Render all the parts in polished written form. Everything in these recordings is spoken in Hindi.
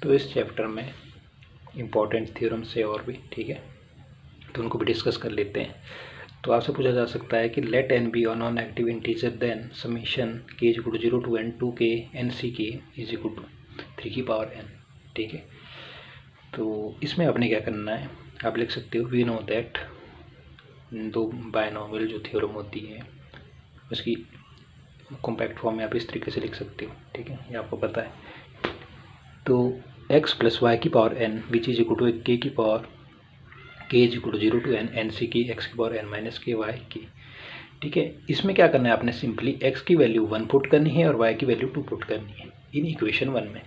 तो इस चैप्टर में इम्पॉर्टेंट थ्योरम्स है और भी, ठीक है, तो उनको भी डिस्कस कर लेते हैं। तो आपसे पूछा जा सकता है कि let n be a non negative integer then summation k is equal to 0 to n 2 के N C k is equal to 3 की पावर एन, ठीक है। तो इसमें आपने क्या करना है, आप लिख सकते हो वी नो दैट, दो बायनोमियल जो थ्योरम होती है उसकी कॉम्पैक्ट फॉर्म में आप इस तरीके से लिख सकते हो, ठीक है, ये आपको पता है। तो x प्लस वाई की power n which is equal to k की power k is equal to 0 to n n c की x की power n minus k y की, ठीक है। इसमें क्या करना है, आपने सिंपली x की वैल्यू 1 पुट करनी है और y की वैल्यू 2 पुट करनी है इन इक्वेशन 1 में।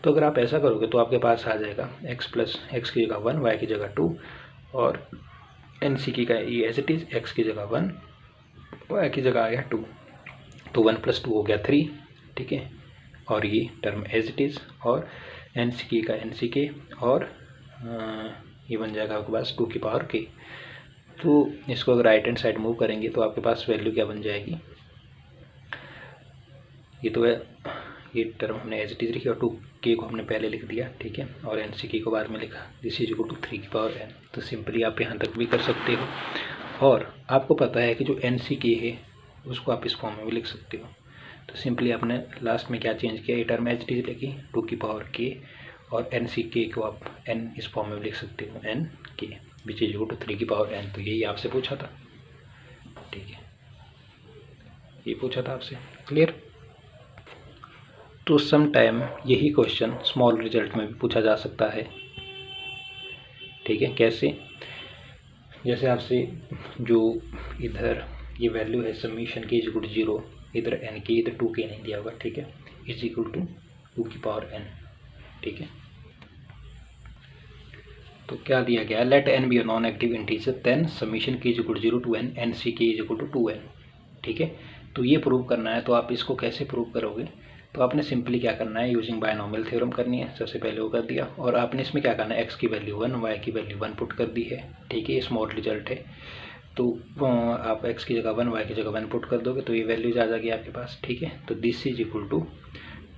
तो अगर आप ऐसा करोगे तो आपके पास आ जाएगा x प्लस x की जगह 1, y की जगह 2 और एन सी की का ये एज इट इज़, x की जगह 1, y की जगह आ गया 2, तो 1 प्लस 2 हो गया 3, ठीक है, और ये टर्म एज इट इज़, और एन सी के का एन सी के, और ये बन जाएगा आपके पास 2 की पावर के। तो इसको अगर राइट हैंड साइड मूव करेंगे तो आपके पास वैल्यू क्या बन जाएगी, ये तो है, ये टर्म हमने एज इट इज़ लिखी और 2 के को हमने पहले लिख दिया, ठीक है, और एन सी के को बाद में लिखा, दिस इज इक्वल टू 3 की पावर एन। तो सिंपली आप यहाँ तक भी कर सकते हो, और आपको पता है कि जो एन सी के है उसको आप इस फॉर्म में भी लिख सकते हो। तो सिंपली आपने लास्ट में क्या चेंज किया, ये टर्म एच टी लिखी 2 की पावर के, और एन सी के को आप एन इस फॉर्म में लिख सकते हो, एन के विच इज इक्वल टू 3 की पावर एन। तो यही आपसे पूछा था, ठीक है, ये पूछा था आपसे, क्लियर। तो सम टाइम यही क्वेश्चन स्मॉल रिजल्ट में भी पूछा जा सकता है, ठीक है। कैसे, जैसे आपसे जो इधर ये वैल्यू है summation k is equal to 0, इधर एन की, इधर 2 के नहीं दिया होगा, ठीक है, इज इक्वल टू 2 की पावर एन, ठीक है। तो क्या दिया गया, let n be a non active integer then summation k is equal to 0 to n n C k is equal to 2n, ठीक है। तो ये प्रूव करना है, तो आप इसको कैसे प्रूव करोगे, तो आपने सिंपली क्या करना है, यूजिंग बायनोमियल थ्योरम करनी है, सबसे पहले वो कर दिया, और आपने इसमें क्या करना है, x की वैल्यू 1, y की वैल्यू 1 पुट कर दी है, ठीक है, ये स्मॉल रिजल्ट है। तो आप x की जगह 1, y की जगह 1 पुट कर दोगे तो ये वैल्यूज आ जाएगी आपके पास, ठीक है। तो this is equal to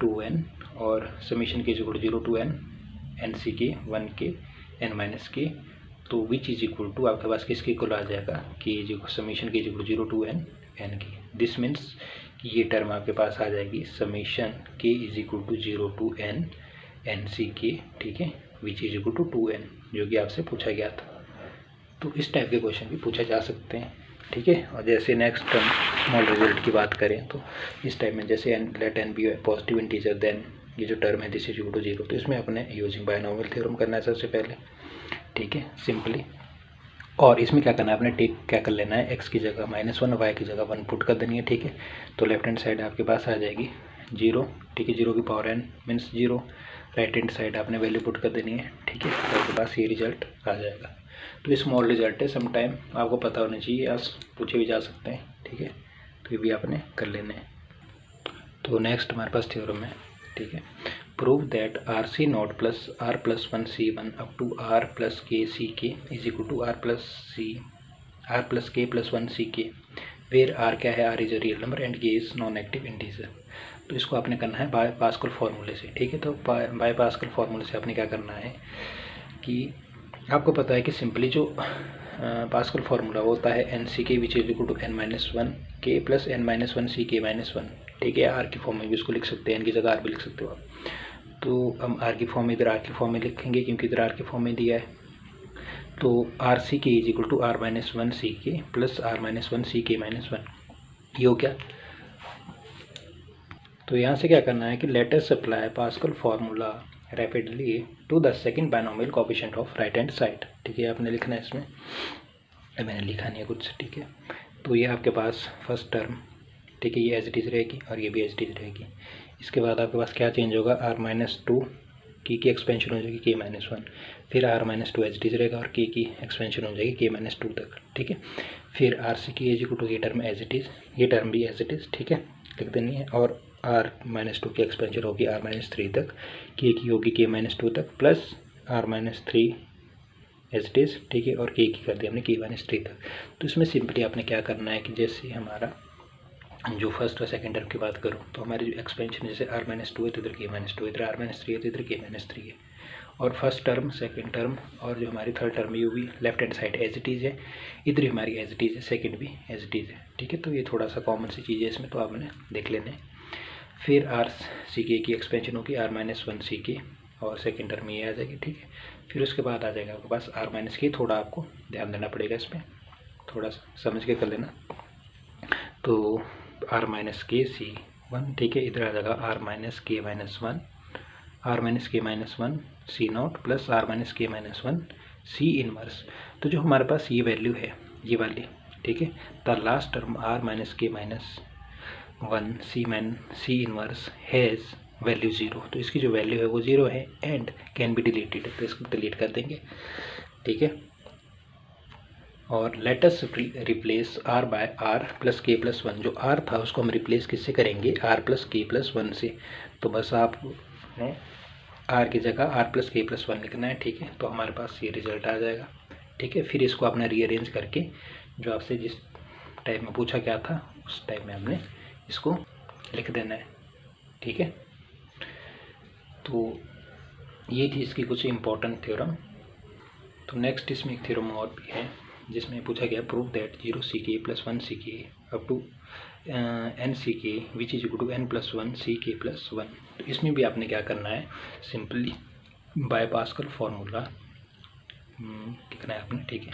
2n, और summation k is equal to 0 to n n C k 1 के एन माइनस के, तो विच इज इक्वल टू आपके पास किसके इक्वल आ जाएगा, कि summation k is equal to 0 to n n k. This means कि ये टर्म आपके पास आ जाएगी summation k is equal to 0 to n n C k, ठीक है, विच इज इक्वल टू 2n, जो कि आपसे पूछा गया था। तो इस टाइप के क्वेश्चन भी पूछे जा सकते हैं, ठीक है। और जैसे नेक्स्ट टर्म स्मॉल रिजल्ट की बात करें तो इस टाइप में जैसे let n be positive integer then ये जो टर्म है दिस इज इक्वल टू 0, तो इसमें अपने यूजिंग बायनोमियल थ्योरम करना है सबसे पहले, ठीक है, सिंपली। और इसमें क्या करना है, आपने टेक क्या कर लेना है, x की जगह -1, y की जगह 1 पुट कर देनी है, ठीक है। तो लेफ्ट हैंड साइड आपके पास आ जाएगी 0, ठीक है, 0 की power n means 0, right hand side आपने वैल्यू पुट कर देनी है, ठीक है, तो आपके पास ये रिजल्ट आ जाएगा। तो ये स्मॉल रिजल्ट है, सम टाइम आपको पता होना चाहिए, आप पूछे भी जा सकते हैं, ठीक है, तो ये भी आपने कर लेने हैं। तो नेक्स्ट हमारे पास थ्योरम है, ठीक है, prove that r c naught plus r plus 1 c 1 up to r plus k c k is equal to r plus k plus 1 c k, where r क्या है, r is a real number and k is non active integer. तो इसको आपने करना है बाय पास्कल फार्मूले से, ठीक है। तो बाय पास्कल फार्मूले से आपने क्या करना है कि आपको पता है कि सिंपली जो पास्कल फार्मूला होता है n C k which is equal to n minus 1 k plus n minus 1 c के माइनस 1, ठीक है, आर की फॉर्म में भी उसको लिख सकते हैं, एन की जगह आर भी लिख सकते हो आप। तो हम आर की फॉर्म में इधर आर की फॉर्म में लिखेंगे क्योंकि इधर आर की फॉर्म में दिया है। तो r c k is equal to r minus 1 c k plus r minus 1 c के माइनस 1, ये हो क्या। तो यहाँ से क्या करना है कि let us apply Pascal formula rapidly to the second binomial coefficient of right hand side, ठीक है, आपने लिखना है इसमें, मैंने लिखा नहीं है कुछ, ठीक है। तो ये आपके पास फर्स्ट टर्म, ठीक है, ये एज इट इज़ रहेगी और ये भी एज इट इज़ रहेगी। इसके बाद आपके पास क्या चेंज होगा, आर माइनस 2 की एक्सपेंशन हो जाएगी के माइनस 1, फिर r minus 2 as it is रहेगा और के की एक्सपेंशन हो जाएगी के माइनस 2 तक, ठीक है। फिर आर सी की एज इक्वल टू ये टर्म एज इट इज़, ये टर्म भी एज इट इज़, ठीक है, लिख देनी है, और आर माइनस 2 की एक्सपेंशन होगी आर माइनस 3 तक, के की होगी के माइनस 2 तक, plus r minus 3 as it is, ठीक है, और के की कर दिया हमने के माइनस 3 तक। तो इसमें सिंपली आपने क्या करना है कि जैसे हमारा जो फर्स्ट और सेकंड टर्म की बात करूँ तो हमारी जो एक्सपेंशन जैसे r-2 है तो इधर k-2, इधर r-3 है तो इधर k-3 है, और फर्स्ट टर्म सेकंड टर्म और जो हमारी थर्ड टर्म है वो भी left hand side as it is है, इधर हमारी एज इट इज़ है, सेकंड भी एज इट इज़ है, ठीक है। तो ये थोड़ा सा कॉमन सी चीज़ है इसमें, तो आपने देख लेना है। फिर r(ck) की एक्सपेंशन होगी r-1ck और सेकंड टर्म ये आ जाएगी, ठीक है। फिर उसके बाद आ जाएगा आपके पास r-k, थोड़ा आपको ध्यान देना पड़ेगा इसमें, थोड़ा सा समझ के कर लेना। तो r-k(c)(1), ठीक है। इधर आ जाएगा r-k-1, r-k-1 c0 plus r-k-1 c inverse. तो जो हमारे पास ये वैल्यू है ये वाली, ठीक है, the last term r-k-1 c inverse has value 0। तो इसकी जो वैल्यू है वो 0 है एंड कैन बी डिलीटेड, तो इसको डिलीट कर देंगे, ठीक है। और let us replace r by r plus k plus 1, जो r था उसको हम रिप्लेस किससे करेंगे, r प्लस k प्लस 1 से। तो बस आपने r की जगह r प्लस k प्लस 1 लिखना है, ठीक है। तो हमारे पास ये रिजल्ट आ जाएगा, ठीक है। फिर इसको आपने रीअरेंज करके जो आपसे जिस टाइप में पूछा क्या था उस टाइप में हमने इसको लिख देना है, ठीक है। तो ये थी इसकी कुछ इम्पोर्टेंट थ्योरम। तो नेक्स्ट इसमें एक थ्योरम और भी है जिसमें पूछा गया prove that 0ck plus 1ck up to nck which is equal to n plus 1ck plus 1। तो इसमें भी आपने क्या करना है, सिंपली बाय पास्कल फार्मूला लिखना है आपने, ठीक है।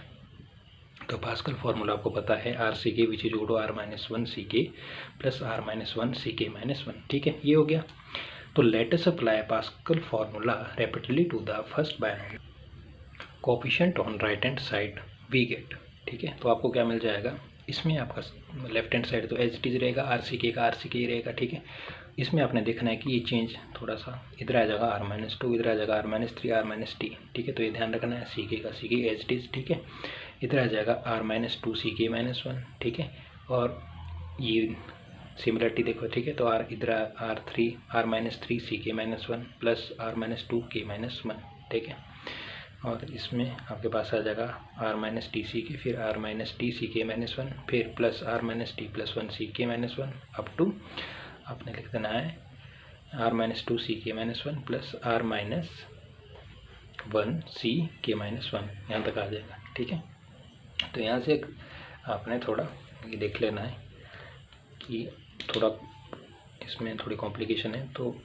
तो पास्कल फार्मूला आपको पता है r(ck) which is equal to r-1ck plus r-1ck-1, ठीक है। ये हो गया। तो let us apply Pascal formula rapidly to the first binomial coefficient on right hand side we get, ठीक है। तो आपको क्या मिल जाएगा, इसमें आपका लेफ्ट हैंड साइड तो एज इट इज रहेगा, r(ck) का r(ck) ही रहेगा, ठीक है। इसमें आपने देखना है कि ये चेंज थोड़ा सा, इधर आ जाएगा r-2, इधर आ जाएगा r-3, r-t, ठीक है। तो ये ध्यान रखना है, ck का ck एज इट इज, ठीक है। इधर आ जाएगा r-2ck-1, ठीक है। और ये सिमिलरिटी देखो, ठीक है। तो इधर r-3ck-1 प्लस r-2k-1, ठीक है। और इसमें आपके पास आ जाएगा r-tck, फिर r-tck-1, फिर plus r-t plus 1ck-1 up to आपने लिख देना है r-2ck-1 प्लस r-1ck-1, यहाँ तक आ जाएगा, ठीक है। तो यहाँ से आपने थोड़ा ये देख लेना है कि थोड़ा इसमें थोड़ी कॉम्प्लिकेशन है, तो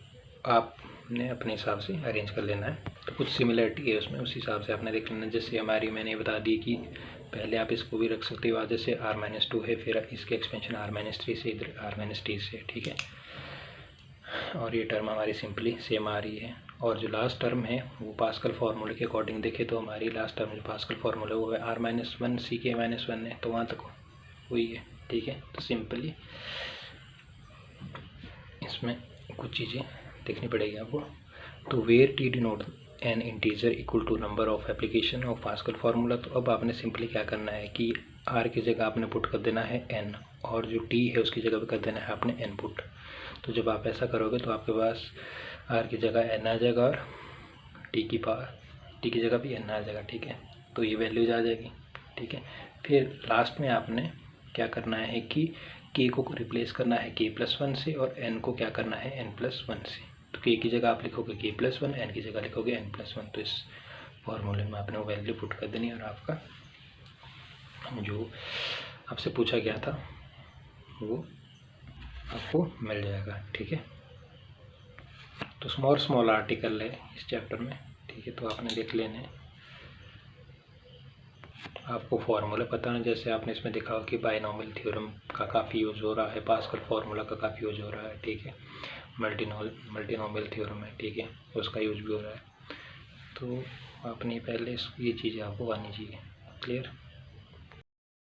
आपने अपने हिसाब से अरेंज कर लेना है। तो कुछ सिमिलरिटी है उसमें, उस हिसाब से आपने देख लेना। जैसे हमारी मैंने बता दी कि पहले आप इसको भी रख सकते हो, जैसे r-2 है, फिर इसके एक्सपेंशन r-3 से, इधर r-t से, ठीक है। और ये टर्म हमारी सिंपली सेम आ रही है। और जो लास्ट टर्म है वो पास्कल फार्मूले के अकॉर्डिंग देखे तो हमारी लास्ट टर्म जो पास्कल फार्मूला वो है r-1ck-1 है, तो वहाँ तक वही है, ठीक है। तो सिंपली इसमें कुछ चीज़ें देखनी पड़ेगी आपको। तो where t denote an integer equal to number of application of Pascal formula. तो अब आपने सिंपली क्या करना है कि r की जगह आपने पुट कर देना है n, और जो t है उसकी जगह पे कर देना है आपने n पुट। तो जब आप ऐसा करोगे तो आपके पास r की जगह n आ जाएगा और t की जगह भी n आ जाएगा, ठीक है। तो ये वैल्यूज आ जाएगी, ठीक है। फिर लास्ट में आपने क्या करना है कि k को रिप्लेस करना है k+1 से, और n को क्या करना है n+1 से। तो k की जगह आप लिखोगे k+1, n की जगह लिखोगे n+1। तो इस फॉर्मूले में आपने वो वैल्यू पुट कर देनी और आपका जो आपसे पूछा गया था वो आपको मिल जाएगा, ठीक है। तो स्मॉल आर्टिकल है इस चैप्टर में, ठीक है। तो आपने देख लेने हैं, आपको फार्मूला पता है। जैसे आपने इसमें देखा कि बायनोमियल थ्योरम का काफ़ी यूज़ हो रहा है, पास्कल फार्मूला का काफ़ी यूज़ हो रहा है, ठीक है। मल्टीनोमियल थ्योरम है, ठीक है, उसका यूज़ भी हो रहा है। तो अपनी पहले ये चीज़ें आपको आनी चाहिए, क्लियर।